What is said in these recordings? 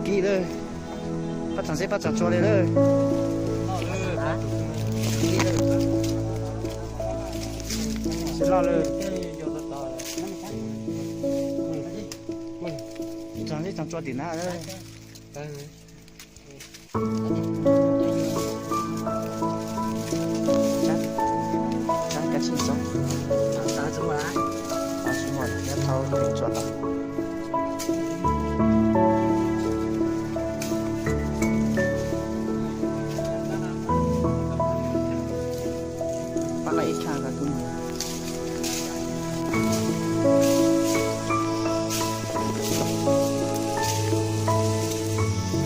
kỳ đây bắt thằng sẽ bắt thằng cho đây đây sẽ lo lên thằng sẽ thằng cho tiền nào đây chán cái gì xong chán xong rồi xong rồi nhớ thâu mình cho tao lại ít khang cả cũng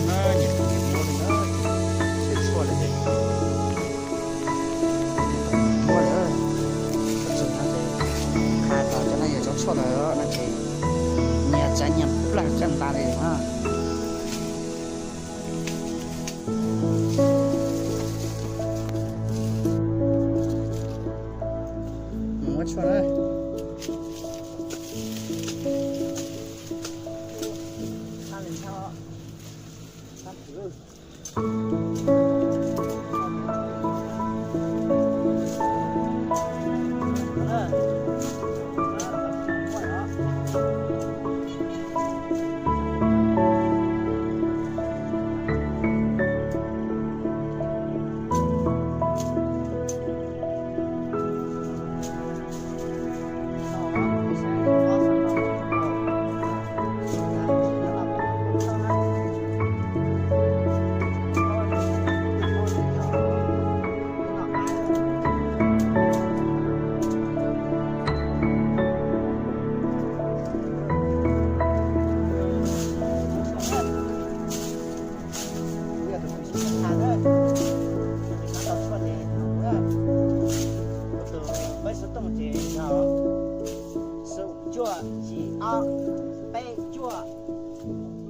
nó nhiệt nhiệt mua thì nó sẽ xua lên đây mua nữa dùng nó để khai vào cho nó giờ cho xua nữa nó chỉ nhà trái nhầm là chân ta đây ha Which one, eh?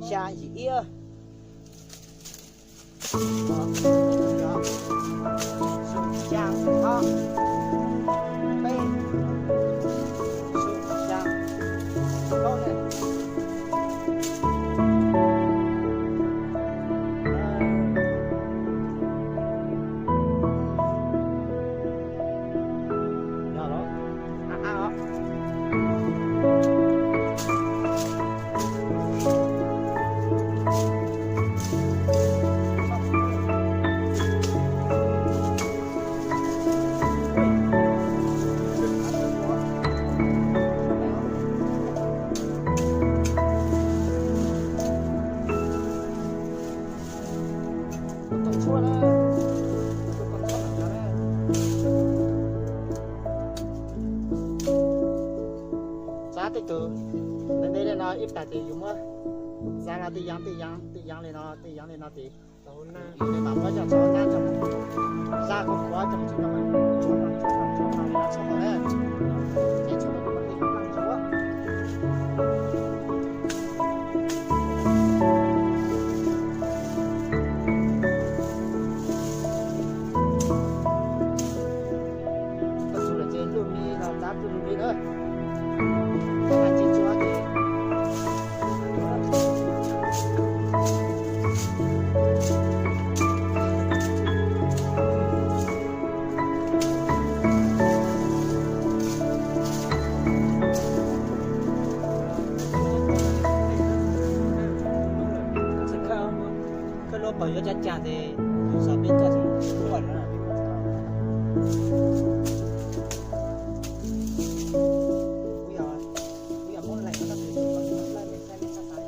Xa gì ia sụp chàng ho bê sụp chàng câu này nhỏ đó từ đến đây là nó ít tại tiền dùng á ra là tiền giang lên nó tiền để bảo với cho nó cho ra cũng quá trong chúng nó cho nó đấy để cho nó đi tăng chúa có chú là trên luôn đi là đáp luôn đi nữa bảo yo cha cha thì sao biết cha thì không phải nữa bây giờ muốn lại nó thì lại lên sao sai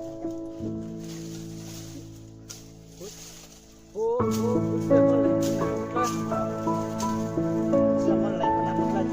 ô để muốn lại sao muốn lại nó lại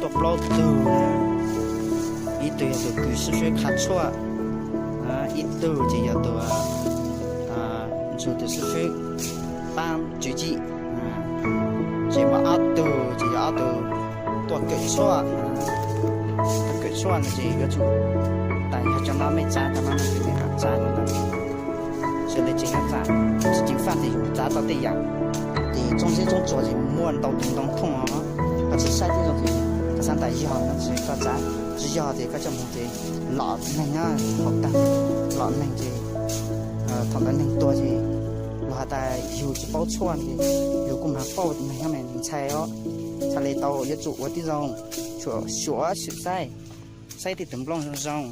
ตัวปลอกตูอีตัวตัวกุศลขัดชั่วอีตัวจะยาตัวจุดสุดปั้มจุจิจะมาอัดตัวจะยาตัวเกิดชั่วเกิดชั่วนั่นจะก็จุดแต่ถ้าจำเราไม่จ้าแต่มันเป็นไม่หักจ้านั่นแหละ所以这个站已经放的有咋到这样，你中间做的摸到叮当痛啊，而且晒这种的，这三大一号那是个站，只要的个叫么的老人啊，好大，老人的，他们能多的，老大有只包错的，有个嘛包那下面人菜哦，才来到一组我的种，说学学晒，晒的等不浪上，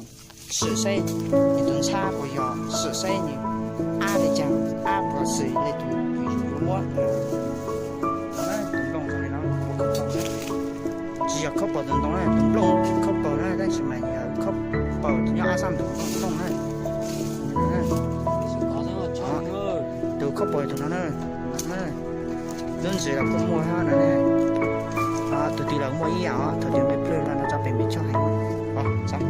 是晒，你顿差不要，是晒呢。阿的讲，阿不是那种有么？那东东上的那不可动的，只要靠保东东嘞，东东靠保嘞，但是嘛要靠保，要阿三东东嘞，都靠保东东嘞，đơn giản là cũng mua ha này, từ từ là mua ý ảo, thời điểm mấy plei là nó cho bên bên cho hành, xong.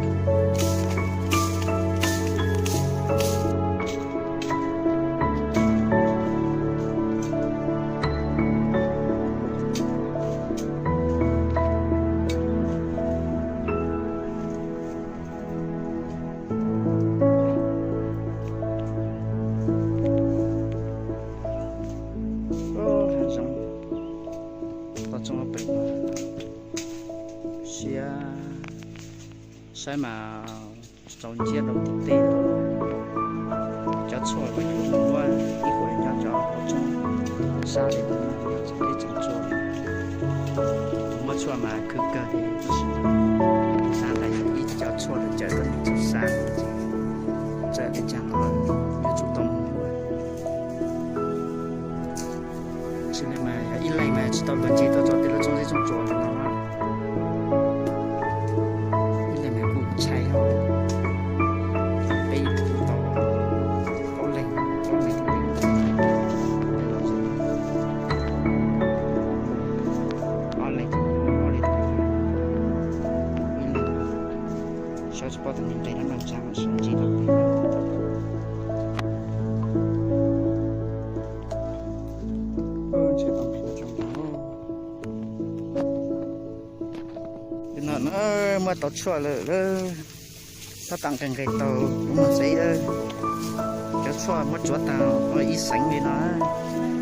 Sai mà trồng chia đầu tiên cho chua với chúng mua ít của nhà cho trong xa thì nó sẽ trồng chua mua chua mà cứ cơ thì xa là ít cho chua được chờ tới chút xa chờ cái chẳng nó như chủ động cho nên mà ít lại mà chỉ tao lần chỉ tao cho thì nó trong cái trong chua thì nó cho tụi mình thấy nó làm sao mà sống chỉ được chỉ tụi mình trong đó nó mà tao chua rồi tao tăng càng cái tao mà giấy đó cho chua mất chúa tao nó ít sánh với nó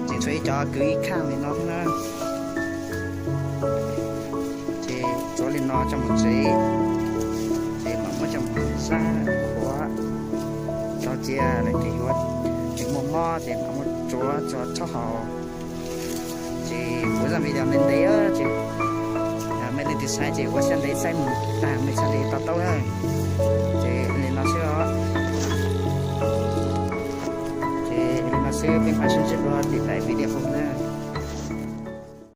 chỉ thuê cho cứ ít khang với nó thế nào chỉ cho lên nó trong một giấy xa quá cho chia lại thì quá chỉ một mò thì một chỗ cho họ chỉ bữa giờ bây giờ mình đấy á chị mình đi sai chị qua xem đấy sai một tàng mình sai đi tao tao thôi chị nên nó sẽ chị nên nó sẽ bên phải sinh hoạt thì tại video không nè